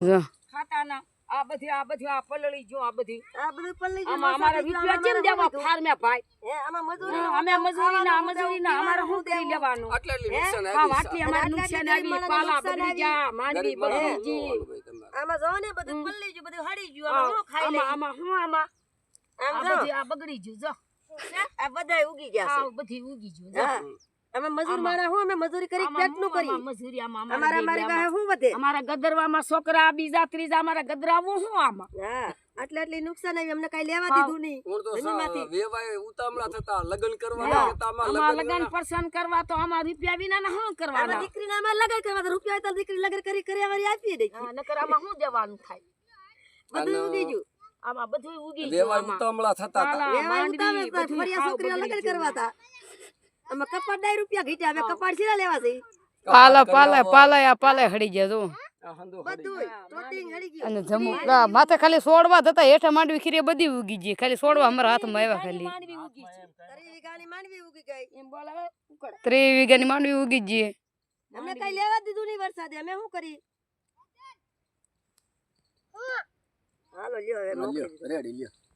ખાતાના આ બધી આ પલળી જો આ બધું પલ્લી જો અમારા રૂપિયા કેમ દેવા ફાર્મે ભાઈ હે આમાં મજૂરી અમે મજૂરીના અમારે શું કરી લેવાનું આટલી અમારે નુકસાન આવી પાલા બગડી ગયા માંડવી બગડી ગઈ આમાં જો ને બધું પલ્લી જો બધું હળી ગયું આમાં હું ખાઈ લઈ આમાં આમ આ બધી આ બગડી ગયું જો આ બધાય ઉગી ગયા આ બધી ઉગી ગયું જો અમે મજૂર માણા હું અમે મજૂરી કરી પેટનું કરી મજૂરી આમાં અમારા મારી પાસે શું વધે અમારા ગદરવામાં છોકરા બીજા ત્રીજા અમારા ગદરાવું શું આમાં હા આટલી નુકસાન આવી અમને કઈ લેવા દીધું નહીં વેવાય ઉતામળા થતા લગન કરવાના હતા અમાર લગન પસંદ કરવા તો અમાર રૂપિયા વિના ના શું કરવાના દીકરીને અમાર લગન કરવા તો રૂપિયા તો દીકરી લગન કરી અમારી આપી દે નકર આમાં શું દેવાનું થાય બધું ઉગી ગયું આમાં બધું ઉગી વેવાય ઉતામળા થતા માંડવી ફરિયા છોકરીઓ લગન કરવા હતા અમે કપાટ 10 રૂપિયા ઘીટ્યા હવે કપાટ શીરા લેવા છે પાલા હડી ગયા જો બધું ટોટિંગ હળી ગયું અને જમુકા માથે ખાલી સોડવા થતા હેઠા માંડવી ખીરી બધી ઉગી ગઈ ખાલી સોડવા અમારા હાથમાં આવ્યા ખાલી માંડવી ઉગી છે 30 વીઘાની માંડવી ઉગી ગઈ એમ બોલાવે ઉકળ 30 વીઘાની માંડવી ઉગી ગઈ અમને કઈ લેવા દીધું નહીં વરસાદે અમે શું કરી હાલો લ્યો હવે રેડી લ્યો